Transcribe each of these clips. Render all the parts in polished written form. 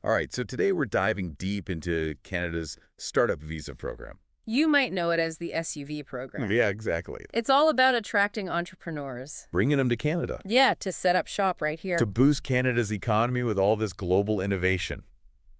All right, so today we're diving deep into Canada's startup visa program. You might know it as the SUV program. Yeah, exactly. It's all about attracting entrepreneurs. Bringing them to Canada Yeah, to set up shop right here. to boost Canada's economy with all this global innovation.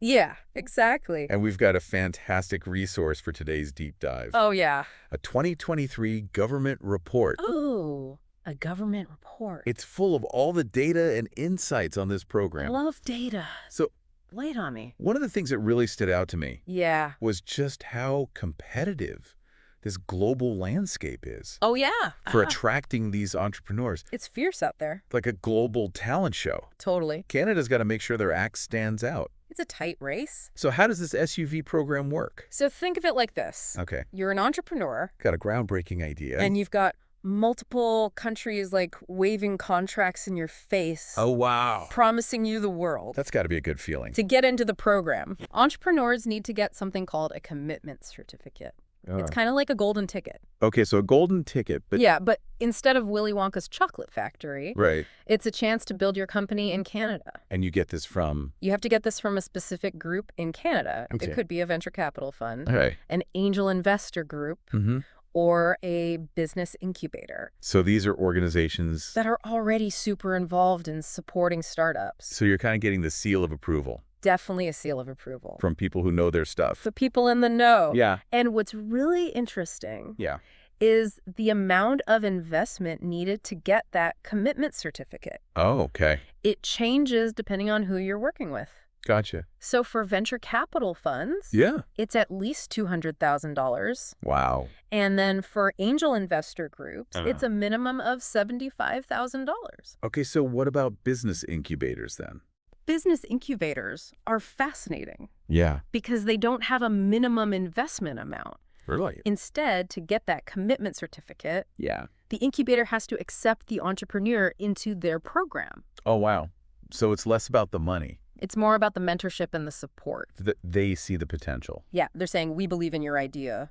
Yeah, exactly. And we've got a fantastic resource for today's deep dive. Oh, yeah. A 2023 government report. Oh, a government report. It's full of all the data and insights on this I program. love data. So Lay it on me. one of the things that really stood out to me Yeah. was just how competitive this global landscape is Oh, yeah. for attracting these entrepreneurs. It's fierce out there. Like a global talent show. Totally. Canada's got to make sure their act stands out. It's a tight race. So how does this SUV program work? So think of it like this. Okay, You're an entrepreneur, got a groundbreaking idea. and you've got multiple countries like waving contracts in your face, Oh, wow. promising you the world. That's got to be a good feeling. To get into the program, entrepreneurs need to get something called a commitment certificate. It's kind of like a golden ticket. Okay, so a golden ticket, but Yeah, but instead of Willy Wonka's chocolate factory, right. it's a chance to build your company in Canada. And you get this from You have to get this from a specific group in Canada. Okay. It could be a venture capital fund, Okay. an angel investor group, Mm-hmm. or a business incubator So these are organizations. that are already super involved in supporting startups. So you're kind of getting the seal of approval Definitely a seal of approval. from people who know their stuff. The people in the know. Yeah. And what's really interesting Yeah. is the amount of investment needed to get that commitment certificate. Oh, okay. It changes depending on who you're working with. Gotcha. So for venture capital funds, Yeah. it's at least $200,000. Wow. And then for angel investor groups, Uh-huh. it's a minimum of $75,000. Okay, so what about business incubators then? Business incubators are fascinating Yeah. because they don't have a minimum investment amount. Really? Instead, to get that commitment certificate, Yeah. the incubator has to accept the entrepreneur into their program. Oh, wow. So it's less about the money. It's more about the mentorship and the support. They see the potential. Yeah, they're saying, we believe in your idea.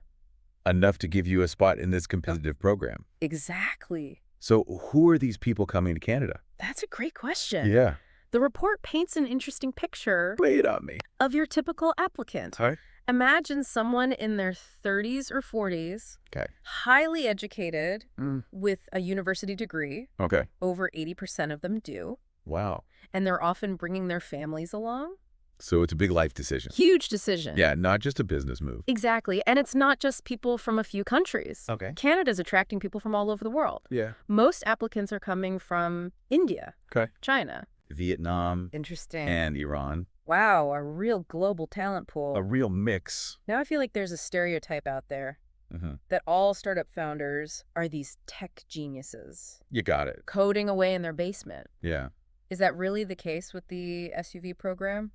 Enough to give you a spot in this competitive program. Exactly. So who are these people coming to Canada? That's a great question. Yeah. The report paints an interesting picture Lay it on me. of your typical applicant. Hi. Imagine someone in their 30s or 40s, Okay. highly educated, Mm. with a university degree. Okay. Over 80% of them do. Wow. And they're often bringing their families along. So it's a big life decision. Huge decision. Yeah, not just a business move. Exactly. And it's not just people from a few countries. Okay. Canada's attracting people from all over the world. Yeah. Most applicants are coming from India, Okay. China. Vietnam Interesting. and Iran. Wow, a real global talent pool. A real mix. Now I feel like there's a stereotype out there Mm-hmm. that all startup founders are these tech geniuses, You got it. coding away in their basement. Yeah. Is that really the case with the SUV program?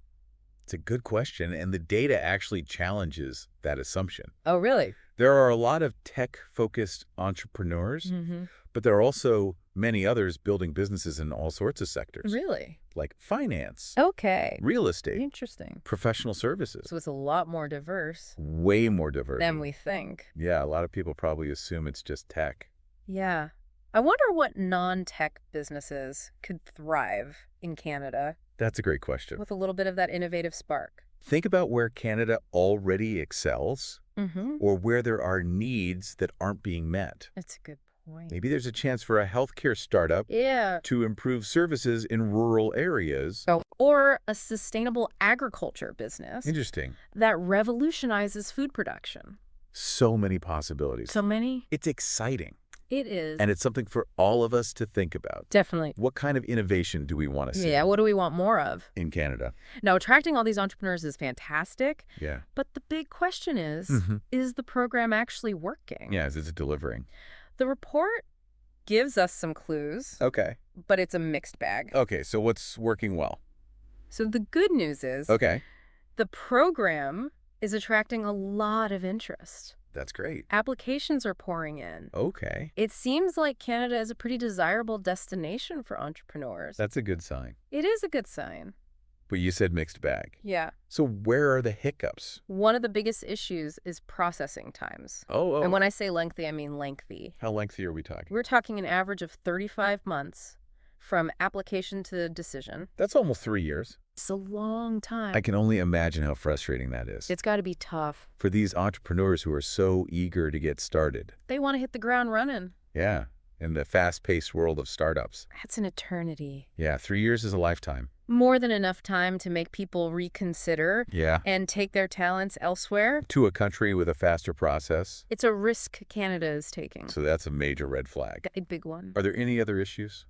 It's a good question, and the data actually challenges that assumption. Oh, really? There are a lot of tech-focused entrepreneurs, Mm-hmm. but there are also many others building businesses in all sorts of sectors, Really? like finance, Okay. real estate, Interesting. professional services. So it's a lot more diverse Way more diverse. than we think. Yeah, a lot of people probably assume it's just tech. Yeah. I wonder what non-tech businesses could thrive in Canada That's a great question. with a little bit of that innovative spark. Think about where Canada already excels Mm-hmm. or where there are needs that aren't being met. That's a good point. Maybe there's a chance for a healthcare startup Yeah. to improve services in rural areas. Or a sustainable agriculture business Interesting. that revolutionizes food production. So many possibilities. So many? It's exciting, It is. and it's something for all of us to think about. Definitely. What kind of innovation do we want to see Yeah, what do we want more of? in Canada? Now, attracting all these entrepreneurs is fantastic, Yeah. but the big question Mhm. is the program actually working? Yeah, it's delivering. The report gives us some clues, Okay. but it's a mixed bag. Okay, so what's working well? So the good news is Okay. the program is attracting a lot of interest. That's great. Applications are pouring in. Okay. It seems like Canada is a pretty desirable destination for entrepreneurs. That's a good sign. It is a good sign. But you said mixed bag. Yeah. So where are the hiccups? One of the biggest issues is processing times. Oh. And when I say lengthy, I mean lengthy. How lengthy are we talking? We're talking an average of 35 months from application to decision. That's almost 3 years. It's a long time. I can only imagine how frustrating that is. It's got to be tough. For these entrepreneurs who are so eager to get started. They want to hit the ground running. Yeah, in the fast-paced world of startups. That's an eternity. Yeah, 3 years is a lifetime. More than enough time to make people reconsider Yeah. and take their talents elsewhere. To a country with a faster process. It's a risk Canada is taking. So that's a major red flag. A big one. Are there any other issues?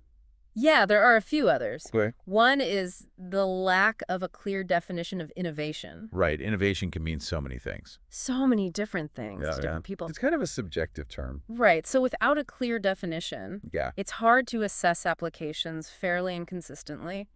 Yeah, there are a few others. Okay. One is the lack of a clear definition of innovation. Right. Innovation can mean so many things. So many different things Yeah, to different people. It's kind of a subjective term. Right. So without a clear definition, Yeah. it's hard to assess applications fairly and consistently,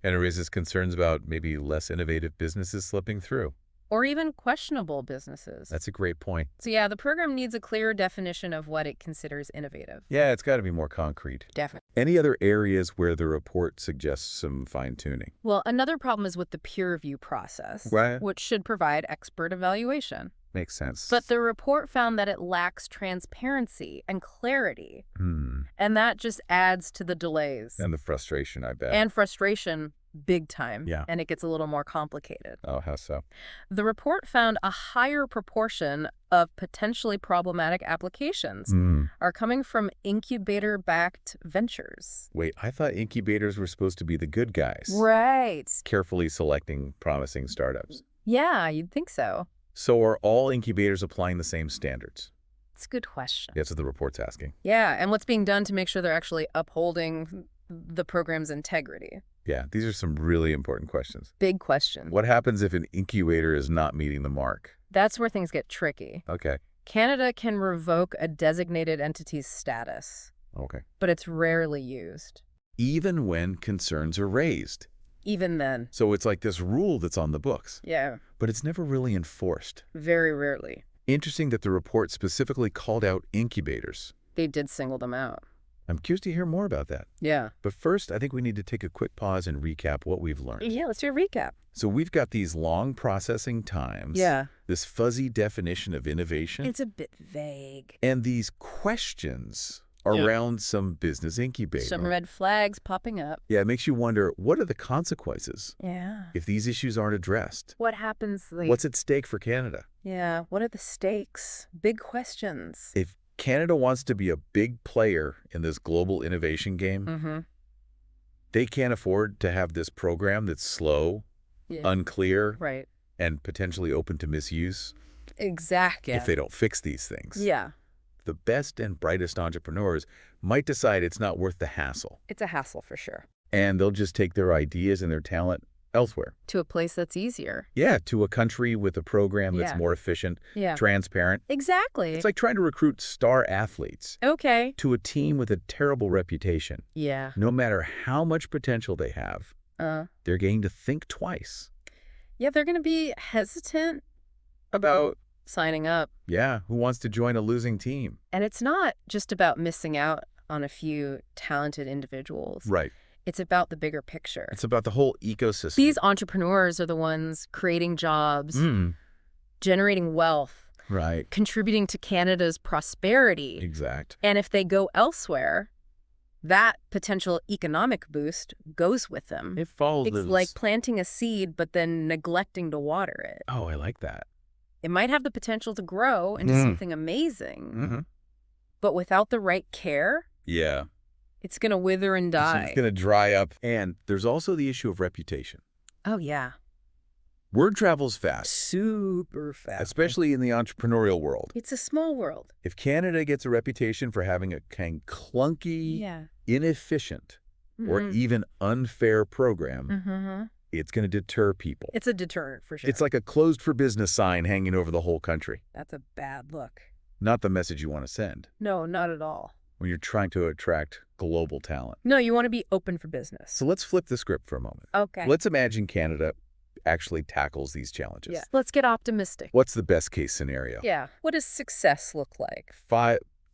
And it raises concerns about maybe less innovative businesses slipping through. or even questionable businesses. That's a great point. So yeah, the program needs a clear definition of what it considers innovative. Yeah, it's got to be more concrete. Definitely. Any other areas where the report suggests some fine-tuning? Well, another problem is with the peer review process, Right. which should provide expert evaluation. Makes sense. But the report found that it lacks transparency and clarity, and that just adds to the delays And the frustration, I bet. and frustration big time. Yeah. And it gets a little more complicated. Oh, how so? The report found a higher proportion of potentially problematic applications are coming from incubator-backed ventures. Wait, I thought incubators were supposed to be the good guys. Right. Carefully selecting promising startups. Yeah, you'd think so. So are all incubators applying the same standards? It's a good question. That's what the report's asking. Yeah, and what's being done to make sure they're actually upholding the program's integrity? Yeah, these are some really important questions. Big question. What happens if an incubator is not meeting the mark? That's where things get tricky. Okay. Canada can revoke a designated entity's status, Okay. but it's rarely used. Even when concerns are raised. Even then. So it's like this rule that's on the books, Yeah, but it's never really enforced. very rarely. Interesting that the report specifically called out incubators. They did single them out. I'm curious to hear more about that. Yeah. But first, I think we need to take a quick pause and recap what we've learned. Yeah, let's do a recap. So we've got these long processing times, Yeah. this fuzzy definition of innovation, It's a bit vague. and these questions Yeah. around some business incubator. Some red flags popping up. Yeah, it makes you wonder, what are the consequences Yeah. if these issues aren't addressed? What happens? What's at stake for Canada? Yeah, what are the stakes? Big questions. If Canada wants to be a big player in this global innovation game, Mm-hmm. they can't afford to have this program that's slow, Yeah. unclear, Right. and potentially open to misuse Exactly. if they don't fix these things. Yeah. The best and brightest entrepreneurs might decide it's not worth the hassle, It's a hassle for sure. and they'll just take their ideas and their talent elsewhere. To a place that's easier. Yeah, to a country with a program that's Yeah. more efficient, Yeah. transparent. Exactly. It's like trying to recruit star athletes Okay. to a team with a terrible reputation. Yeah. No matter how much potential they have, they're going to think twice Yeah, they're going to be hesitant about, signing up. who wants to join a losing team. And it's not just about missing out on a few talented individuals. Right. It's about the bigger picture. It's about the whole ecosystem. These entrepreneurs are the ones creating jobs, generating wealth, Right. contributing to Canada's prosperity. Exact. And if they go elsewhere, that potential economic boost goes with them. It follows. It's like planting a seed, but then neglecting to water it. Oh, I like that. It might have the potential to grow into something amazing, but without the right care, Yeah. it's going to wither and die. It's going to dry up. And there's also the issue of reputation. Oh, yeah. Word travels fast, Super fast. especially in the entrepreneurial world. It's a small world. If Canada gets a reputation for having a kind of clunky, Yeah. inefficient, or even unfair program, it's going to deter people. It's a deterrent for sure. It's like a closed for business sign hanging over the whole country. That's a bad look. Not the message you want to send No, not at all. when you're trying to attract global talent. No, you want to be open for business. So let's flip the script for a moment. Okay. Let's imagine Canada actually tackles these challenges. Yeah. Let's get optimistic. What's the best case scenario? Yeah. What does success look like?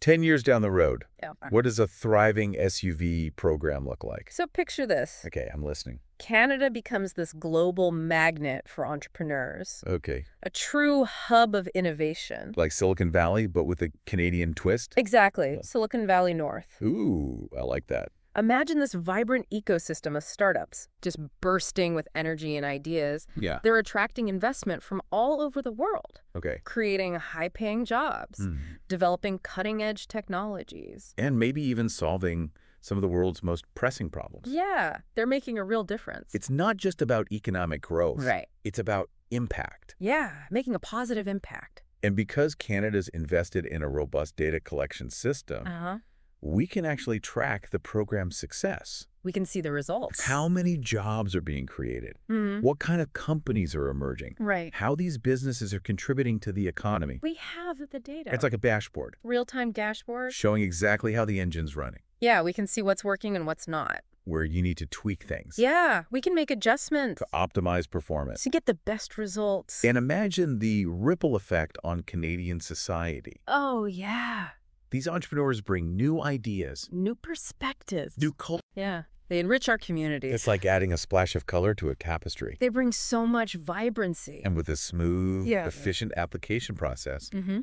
10 years down the road, Yeah. what does a thriving SUV program look like? So picture this. Okay, I'm listening. Canada becomes this global magnet for entrepreneurs, Okay. a true hub of innovation. Like Silicon Valley, but with a Canadian twist? Exactly. Yeah. Silicon Valley North. Ooh, I like that. Imagine this vibrant ecosystem of startups, just bursting with energy and ideas. Yeah. They're attracting investment from all over the world, Okay. creating high-paying jobs, developing cutting-edge technologies. And maybe even solving some of the world's most pressing problems. Yeah, they're making a real difference. It's not just about economic growth. Right. It's about impact. Yeah, making a positive impact. And because Canada's invested in a robust data collection system, we can actually track the program's success. We can see the results. How many jobs are being created? What kind of companies are emerging? Right. How these businesses are contributing to the economy. We have the data. It's like a dashboard Real-time dashboard. showing exactly how the engine's running, Yeah, we can see what's working and what's not. where you need to tweak things Yeah, we can make adjustments to optimize performance. to get the best results. And imagine the ripple effect on Canadian society. Oh, yeah. These entrepreneurs bring new ideas, New perspectives. new culture. Yeah, they enrich our communities. It's like adding a splash of color to a tapestry. They bring so much vibrancy. And with a smooth, Yeah. efficient application process, Mm-hmm.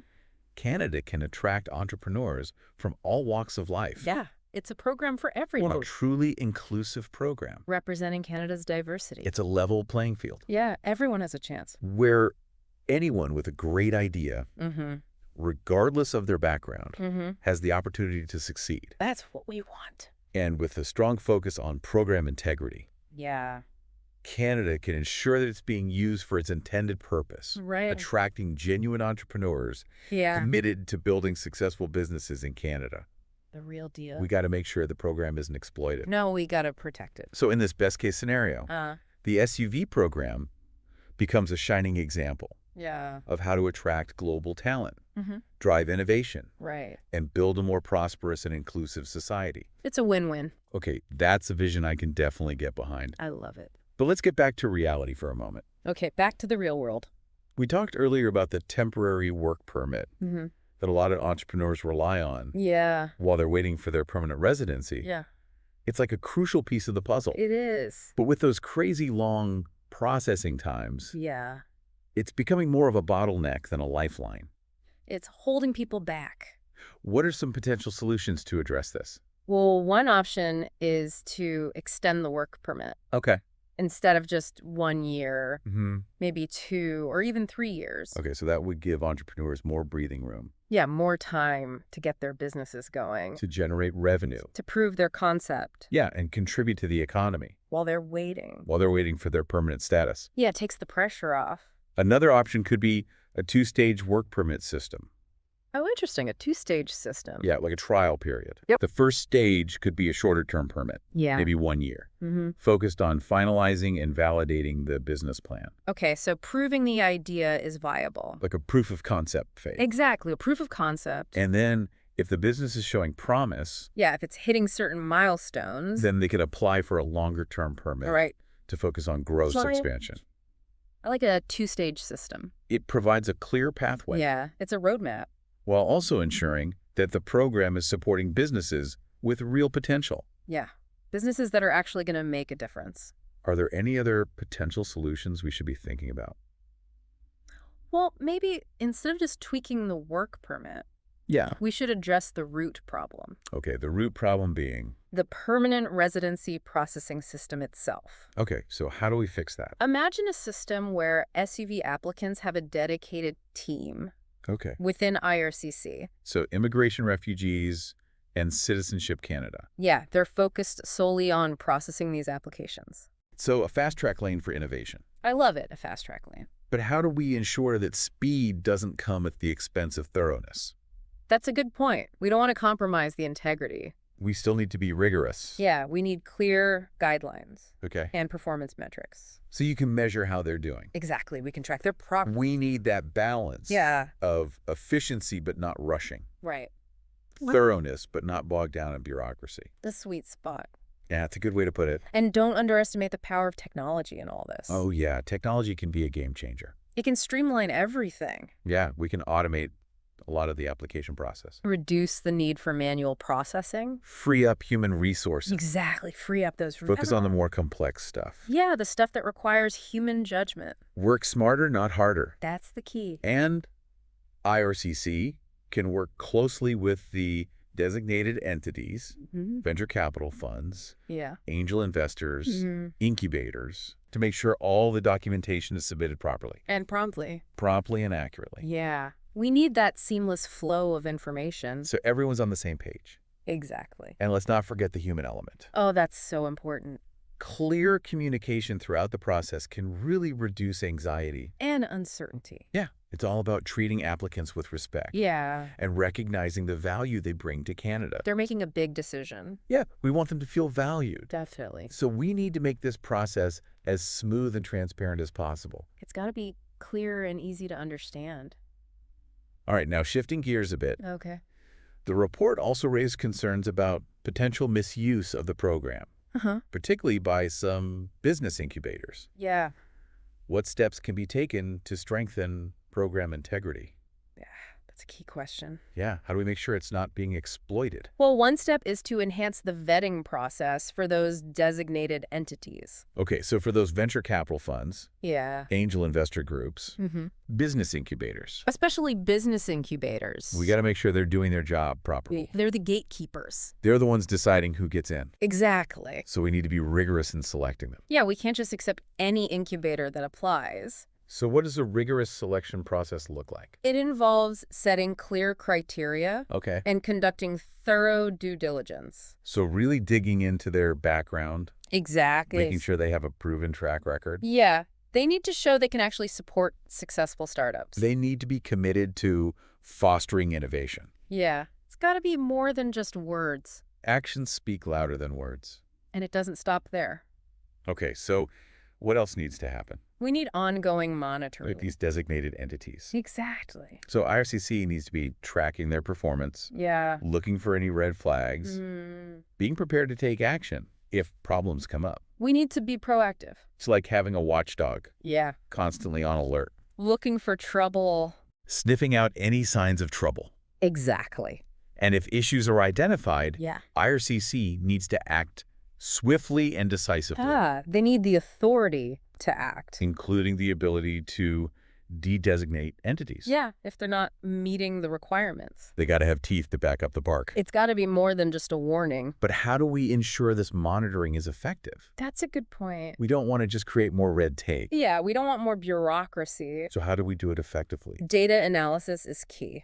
Canada can attract entrepreneurs from all walks of life. Yeah, it's a program for A everyone. truly inclusive program. Representing Canada's diversity. It's a level playing field Yeah, everyone has a chance. where anyone with a great idea, Mm-hmm. regardless of their background, Mm-hmm. has the opportunity to succeed. That's what we want. And with a strong focus on program integrity, Yeah. Canada can ensure that it's being used for its intended purpose, Right. attracting genuine entrepreneurs Yeah. committed to building successful businesses in Canada. The real deal. We got to make sure the program isn't exploited. No, we gotta protect it. So in this best case scenario, the SUV program becomes a shining example Yeah. of how to attract global talent, Mm-hmm. drive innovation, Right. and build a more prosperous and inclusive society. It's a win-win. Okay, that's a vision I can definitely get behind. I love it. But let's get back to reality for a moment. Okay, back to the real world. We talked earlier about the temporary work permit Mm-hmm. that a lot of entrepreneurs rely on Yeah. while they're waiting for their permanent residency. Yeah. It's like a crucial piece of the puzzle. It is. But with those crazy long processing times, Yeah. it's becoming more of a bottleneck than a lifeline. It's holding people back. What are some potential solutions to address this? Well, one option is to extend the work permit. Okay. Instead of just 1 year, Mm-hmm. maybe 2 or even 3 years. Okay, so that would give entrepreneurs more breathing room Yeah, more time to get their businesses going, to generate revenue. to prove their concept Yeah, and contribute to the economy while they're waiting. while they're waiting for their permanent status. Yeah, it takes the pressure off. Another option could be a two-stage work permit system. Oh, interesting. A 2-stage system. Yeah, like a trial period. Yep. The first stage could be a shorter-term permit, Yeah. maybe 1 year, Mm-hmm. focused on finalizing and validating the business plan, Okay, so proving the idea is viable. like a proof of concept phase. Exactly, a proof of concept. And then if the business is showing promise, Yeah, if it's hitting certain milestones. then they could apply for a longer-term permit All right. to focus on growth Fine. expansion. I like a 2-stage system. It provides a clear pathway Yeah, it's a roadmap. while also ensuring that the program is supporting businesses with real potential. Yeah, businesses that are actually going to make a difference. Are there any other potential solutions we should be thinking about? Well, maybe instead of just tweaking the work permit, Yeah. we should address the root problem. Okay, the root problem being, The permanent residency processing system itself. okay, so how do we fix that? Imagine a system where SUV applicants have a dedicated team Okay, within IRCC. so Immigration, Refugees, and Citizenship Canada. Yeah, they're focused solely on processing these applications. So a fast-track lane for innovation. I love it, a fast-track lane. But how do we ensure that speed doesn't come at the expense of thoroughness? That's a good point. We don't want to compromise the integrity. We still need to be rigorous. Yeah, we need clear guidelines Okay, and performance metrics. so you can measure how they're doing. Exactly, we can track their progress. We need that balance Yeah, of efficiency but not rushing, right. thoroughness but not bogged down in bureaucracy. The sweet spot. Yeah, that's a good way to put it. And don't underestimate the power of technology in all this. Oh yeah, technology can be a game changer. It can streamline everything. Yeah, we can automate a lot of the application process. Reduce the need for manual processing. Free up human resources. Exactly, free up those. Focus on the more complex stuff. Yeah, the stuff that requires human judgment. Work smarter, not harder. That's the key. And IRCC can work closely with the designated entities, venture capital funds, Yeah. angel investors, incubators, to make sure all the documentation is submitted properly. And promptly. Promptly and accurately. Yeah. We need that seamless flow of information. So everyone's on the same page. Exactly. And let's not forget the human element. Oh, that's so important. Clear communication throughout the process can really reduce anxiety. And uncertainty. Yeah. It's all about treating applicants with respect. Yeah. And recognizing the value they bring to Canada. They're making a big decision. Yeah, we want them to feel valued. Definitely. So we need to make this process as smooth and transparent as possible. It's got to be clear and easy to understand. All right, now shifting gears a bit. Okay. The report also raised concerns about potential misuse of the program, particularly by some business incubators. Yeah. What steps can be taken to strengthen program integrity? Yeah, that's a key question. Yeah, how do we make sure it's not being exploited? Well, one step is to enhance the vetting process for those designated entities. Okay, so for those venture capital funds, Yeah. angel investor groups, business incubators, Especially business incubators. we got to make sure they're doing their job properly. They're the gatekeepers. They're the ones deciding who gets in. Exactly. So we need to be rigorous in selecting them. Yeah, we can't just accept any incubator that applies. So what does a rigorous selection process look like? It involves setting clear criteria Okay. and conducting thorough due diligence. So really digging into their background, Exactly. making sure they have a proven track record. Yeah, they need to show they can actually support successful startups. They need to be committed to fostering innovation. Yeah, it's got to be more than just words. Actions speak louder than words. And it doesn't stop there. Okay, so what else needs to happen? We need ongoing monitoring. Like these designated entities. Exactly. So IRCC needs to be tracking their performance, Yeah. looking for any red flags, being prepared to take action if problems come up. We need to be proactive. It's like having a watchdog, Yeah. constantly on alert, Looking for trouble. sniffing out any signs of trouble. Exactly. And if issues are identified, Yeah. IRCC needs to act swiftly and decisively, They need the authority to act. including the ability to de-designate entities. Yeah, if they're not meeting the requirements. They got to have teeth to back up the bark. It's got to be more than just a warning. But how do we ensure this monitoring is effective? That's a good point. We don't want to just create more red tape. Yeah, we don't want more bureaucracy. So how do we do it effectively? Data analysis is key.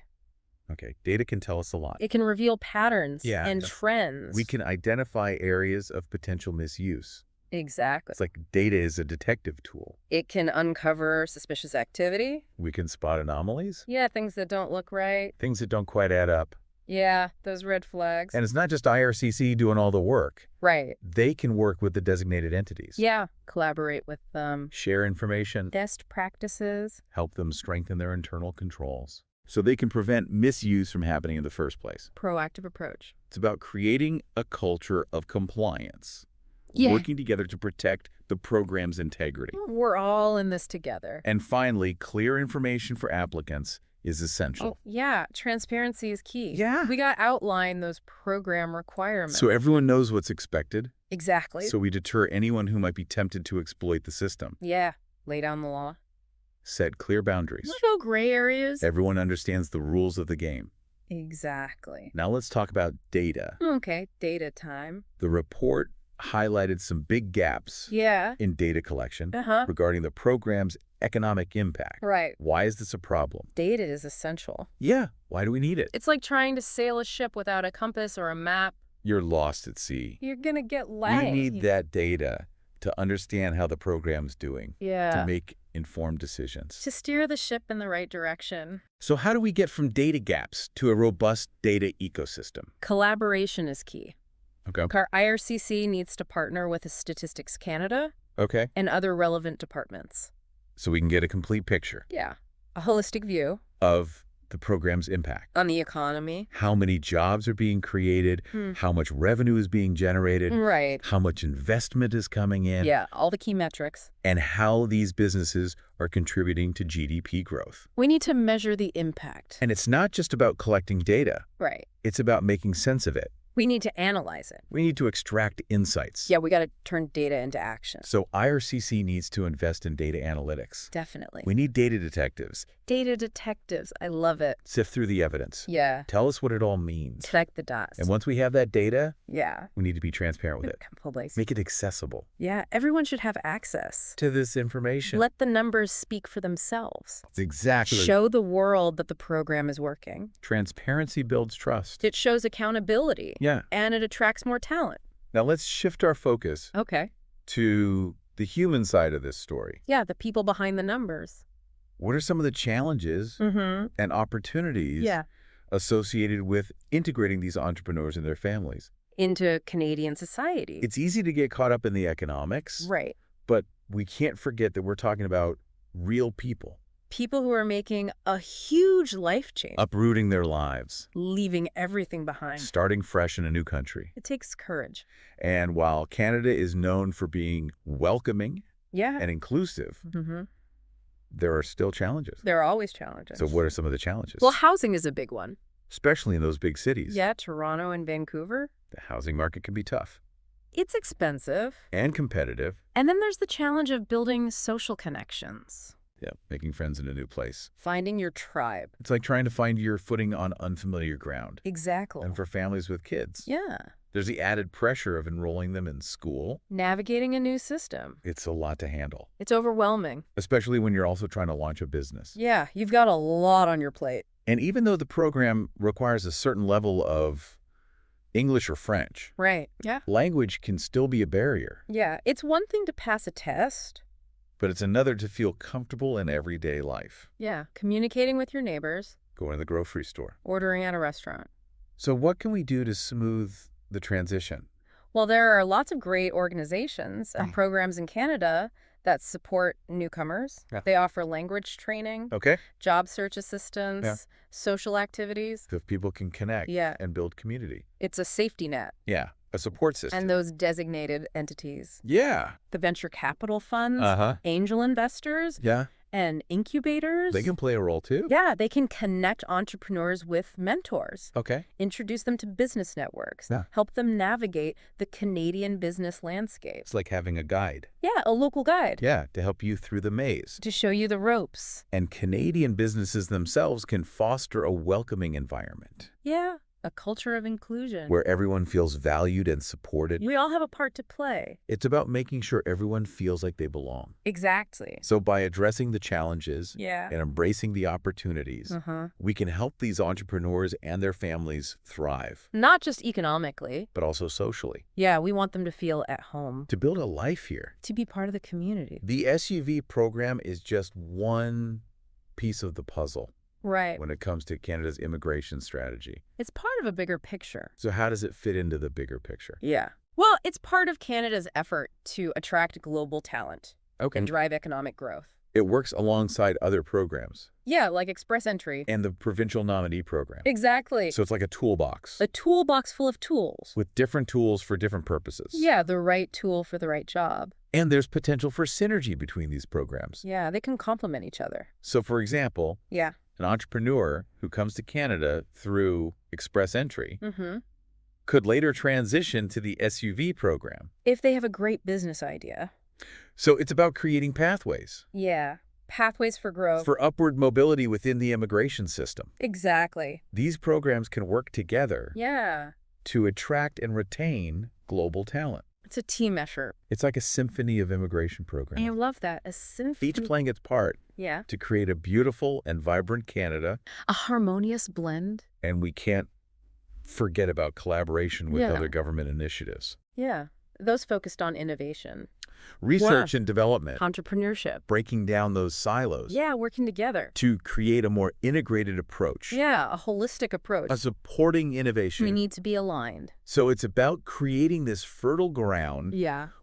Okay, data can tell us a lot. It can reveal patterns Yeah. and trends. We can identify areas of potential misuse. Exactly. It's like data is a detective tool. It can uncover suspicious activity. We can spot anomalies, Yeah, things that don't look right. things that don't quite add up. Yeah, those red flags. And it's not just IRCC doing all the work. Right. They can work with the designated entities. Yeah, collaborate with them. Share information, Best practices. help them strengthen their internal controls, so they can prevent misuse from happening in the first place. Proactive approach. It's about creating a culture of compliance, Yeah. working together to protect the program's integrity. We're all in this together. And finally, clear information for applicants is essential. Oh, yeah. Transparency is key. Yeah. We got to outline those program requirements. So everyone knows what's expected, Exactly. so we deter anyone who might be tempted to exploit the system. Yeah. Lay down the law. Set clear boundaries. No gray areas. Everyone understands the rules of the game. Exactly. Now let's talk about data. Okay. Data time. The report highlighted some big gaps Yeah. in data collection Uh-huh. regarding the program's economic impact. Right. Why is this a problem? Data is essential. Yeah, why do we need it? It's like trying to sail a ship without a compass or a map. You're lost at sea. You're going to get We lost. need that data to understand how the program's doing, Yeah. to make informed decisions. To steer the ship in the right direction. So how do we get from data gaps to a robust data ecosystem? Collaboration is key. Okay. Our IRCC needs to partner with Statistics Canada Okay. and other relevant departments. So we can get a complete picture Yeah. A holistic view of the program's impact. on the economy. How many jobs are being created, how much revenue is being generated, Right. how much investment is coming in, Yeah, all the key metrics. and how these businesses are contributing to GDP growth. We need to measure the impact. And it's not just about collecting data. Right. It's about making sense of it. We need to analyze it. We need to extract insights. Yeah, we got to turn data into action. So IRCC needs to invest in data analytics. Definitely. We need data detectives. Data detectives. I love it. Sift through the evidence. Yeah. Tell us what it all means. Connect the dots. And once we have that data, yeah, we need to be transparent with it. completely. Make it accessible. Yeah, everyone should have access To this information. Let the numbers speak for themselves. That's exactly. Show the world that the program is working. Transparency builds trust. It shows accountability. Yeah. And it attracts more talent. Now let's shift our focus Okay. to the human side of this story. Yeah, the people behind the numbers. What are some of the challenges and opportunities associated with integrating these entrepreneurs and their families into Canadian society? It's easy to get caught up in the economics, right. But we can't forget that we're talking about real people. People who are making a huge life change. Uprooting their lives. Leaving everything behind. Starting fresh in a new country. It takes courage. And while Canada is known for being welcoming and inclusive, there are still challenges. There are always challenges. So what are some of the challenges? Well, housing is a big one. Especially in those big cities. Yeah, Toronto and Vancouver. The housing market can be tough. It's expensive. And competitive. And then there's the challenge of building social connections. Yeah, making friends in a new place. Finding your tribe. It's like trying to find your footing on unfamiliar ground. Exactly. And for families with kids. Yeah. There's the added pressure of enrolling them in school. Navigating a new system. It's a lot to handle. It's overwhelming. Especially when you're also trying to launch a business. Yeah, you've got a lot on your plate. And even though the program requires a certain level of English or French, right? Yeah. Language can still be a barrier. Yeah, it's one thing to pass a test. But it's another to feel comfortable in everyday life. Yeah, communicating with your neighbors. Going to the grocery store. Ordering at a restaurant. So what can we do to smooth the transition? Well, there are lots of great organizations and programs in Canada that support newcomers. Yeah. They offer language training, job search assistance, social activities. So if people can connect and build community. It's a safety net. Yeah, a support system. And those designated entities. Yeah. The venture capital funds, angel investors. Yeah. And incubators. They can play a role too. Yeah, they can connect entrepreneurs with mentors. Okay. Introduce them to business networks. Yeah. Help them navigate the Canadian business landscape. It's like having a guide. Yeah, a local guide. Yeah, to help you through the maze. To show you the ropes. And Canadian businesses themselves can foster a welcoming environment. Yeah. A culture of inclusion. Where everyone feels valued and supported. We all have a part to play. It's about making sure everyone feels like they belong. Exactly. So by addressing the challenges and embracing the opportunities, we can help these entrepreneurs and their families thrive. Not just economically. But also socially. Yeah, we want them to feel at home. To build a life here. To be part of the community. The SUV program is just one piece of the puzzle. Right. When it comes to Canada's immigration strategy. It's part of a bigger picture. So how does it fit into the bigger picture? Yeah. Well, it's part of Canada's effort to attract global talent and drive economic growth. It works alongside other programs. Yeah, like Express Entry. And the Provincial Nominee Program. Exactly. So it's like a toolbox. A toolbox full of tools. With different tools for different purposes. Yeah, the right tool for the right job. And there's potential for synergy between these programs. Yeah, they can complement each other. So for example, an entrepreneur who comes to Canada through Express Entry could later transition to the SUV program. If they have a great business idea. So it's about creating pathways. Yeah, pathways for growth. For upward mobility within the immigration system. Exactly. These programs can work together to attract and retain global talent. It's a team effort. It's like a symphony of immigration programs. I love that. A symphony. Each playing its part to create a beautiful and vibrant Canada. A harmonious blend. And we can't forget about collaboration with other government initiatives. Yeah, those focused on innovation. Research and development. Entrepreneurship. Breaking down those silos. Yeah, working together. To create a more integrated approach. Yeah, a holistic approach. A supporting innovation. We need to be aligned. So it's about creating this fertile ground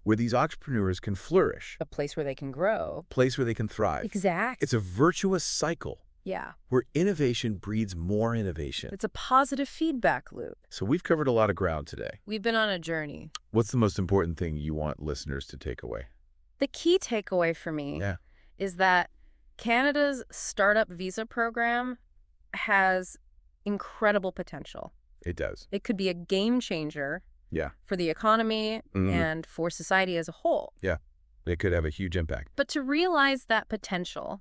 where these entrepreneurs can flourish. A place where they can grow. A place where they can thrive. Exactly. It's a virtuous cycle. Yeah. Where innovation breeds more innovation. It's a positive feedback loop. So we've covered a lot of ground today. We've been on a journey. What's the most important thing you want listeners to take away? The key takeaway for me is that Canada's startup visa program has incredible potential. It does. It could be a game changer for the economy and for society as a whole. Yeah. It could have a huge impact. But to realize that potential,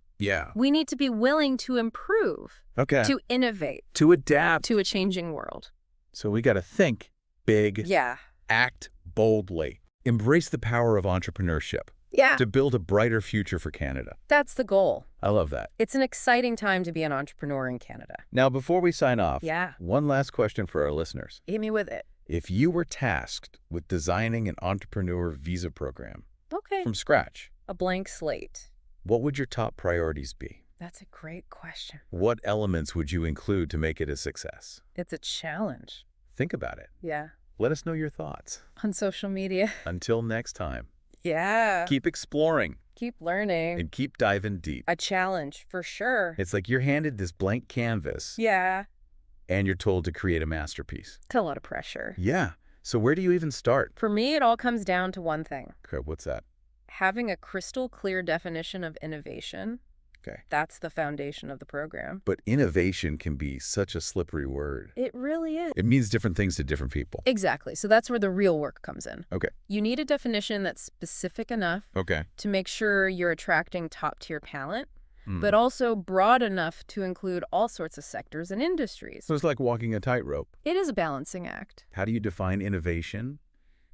we need to be willing to improve, to innovate, to adapt to a changing world. So we got to think big, act boldly, embrace the power of entrepreneurship. To build a brighter future for Canada. That's the goal. I love that. It's an exciting time to be an entrepreneur in Canada. Now, before we sign off, one last question for our listeners. Hit me with it. If you were tasked with designing an entrepreneur visa program from scratch, a blank slate, what would your top priorities be? That's a great question. What elements would you include to make it a success? It's a challenge. Think about it. Yeah. Let us know your thoughts. On social media. Until next time. Yeah. Keep exploring. Keep learning. And keep diving deep. A challenge, for sure. It's like you're handed this blank canvas. Yeah. And you're told to create a masterpiece. It's a lot of pressure. Yeah. So where do you even start? For me, it all comes down to one thing. Okay, what's that? Having a crystal clear definition of innovation. Okay. That's the foundation of the program. But innovation can be such a slippery word. It really is. It means different things to different people. Exactly. So that's where the real work comes in. Okay. You need a definition that's specific enough to make sure you're attracting top-tier talent, but also broad enough to include all sorts of sectors and industries. So it's like walking a tightrope. It is a balancing act. How do you define innovation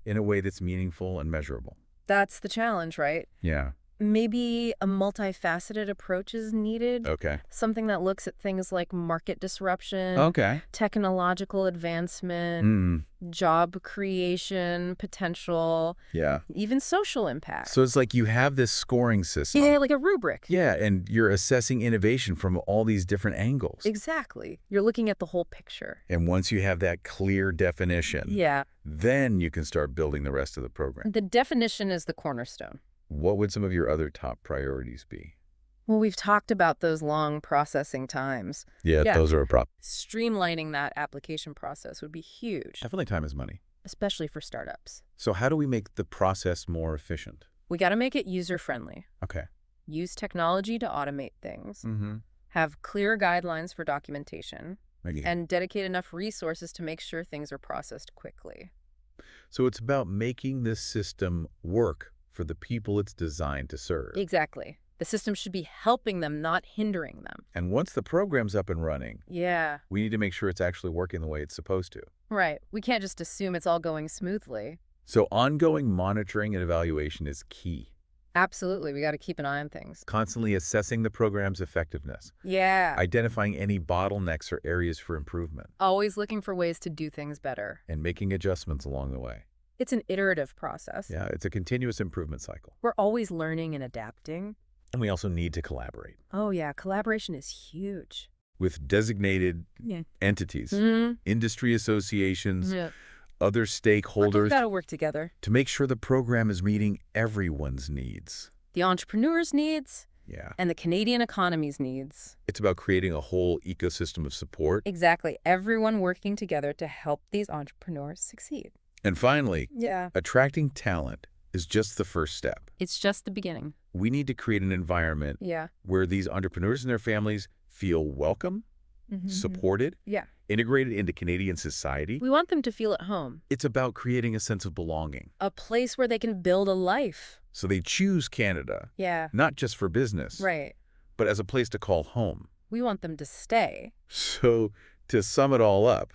in a way that's meaningful and measurable? That's the challenge, right? Yeah. Maybe a multifaceted approach is needed. Okay. Something that looks at things like market disruption, technological advancement, job creation, potential, even social impact. So it's like you have this scoring system. Yeah, like a rubric. Yeah, and you're assessing innovation from all these different angles. Exactly. You're looking at the whole picture. And once you have that clear definition, then you can start building the rest of the program. The definition is the cornerstone. What would some of your other top priorities be? Well, we've talked about those long processing times. Yeah, those are a problem. Streamlining that application process would be huge. Definitely time is money. Especially for startups. So how do we make the process more efficient? We got to make it user-friendly. Okay. Use technology to automate things. Have clear guidelines for documentation. And dedicate enough resources to make sure things are processed quickly. So it's about making this system work for the people it's designed to serve. Exactly. The system should be helping them, not hindering them. And once the program's up and running, we need to make sure it's actually working the way it's supposed to. Right. We can't just assume it's all going smoothly. So ongoing monitoring and evaluation is key. Absolutely. We got to keep an eye on things. Constantly assessing the program's effectiveness. Yeah. Identifying any bottlenecks or areas for improvement. Always looking for ways to do things better. And making adjustments along the way. It's an iterative process. Yeah, it's a continuous improvement cycle. We're always learning and adapting. And we also need to collaborate. Oh, yeah. Collaboration is huge. With designated entities, industry associations, other stakeholders. We've got to work together. To make sure the program is meeting everyone's needs. The entrepreneurs' needs. And the Canadian economy's needs. It's about creating a whole ecosystem of support. Exactly. Everyone working together to help these entrepreneurs succeed. And finally, attracting talent is just the first step. It's just the beginning. We need to create an environment where these entrepreneurs and their families feel welcome, supported, integrated into Canadian society. We want them to feel at home. It's about creating a sense of belonging. A place where they can build a life. So they choose Canada, not just for business, but as a place to call home. We want them to stay. So to sum it all up,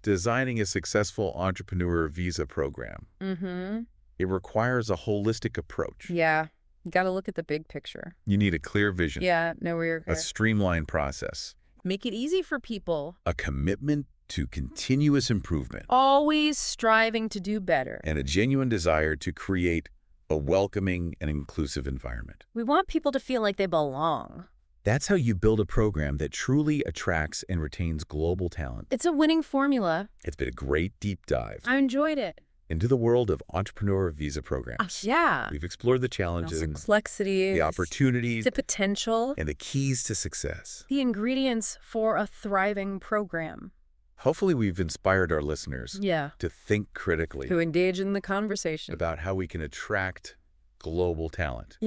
designing a successful entrepreneur visa program, it requires a holistic approach. You got to look at the big picture. You need a clear vision. A streamlined process. Make it easy for people. A commitment to continuous improvement. Always striving to do better. And a genuine desire to create a welcoming and inclusive environment. We want people to feel like they belong. That's how you build a program that truly attracts and retains global talent. It's a winning formula. It's been a great deep dive. I enjoyed it. Into the world of entrepreneur visa programs. We've explored the challenges, the complexities, the opportunities, the potential, and the keys to success. The ingredients for a thriving program. Hopefully we've inspired our listeners to think critically. To engage in the conversation. About how we can attract global talent.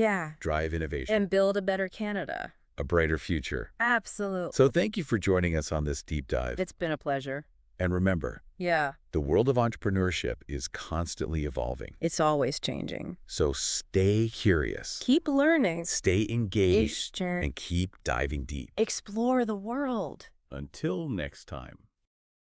Drive innovation. And build a better Canada. A brighter future. Absolutely. So thank you for joining us on this deep dive. It's been a pleasure. And remember, the world of entrepreneurship is constantly evolving. It's always changing. So stay curious. Keep learning. Stay engaged. And keep diving deep. Explore the world. Until next time.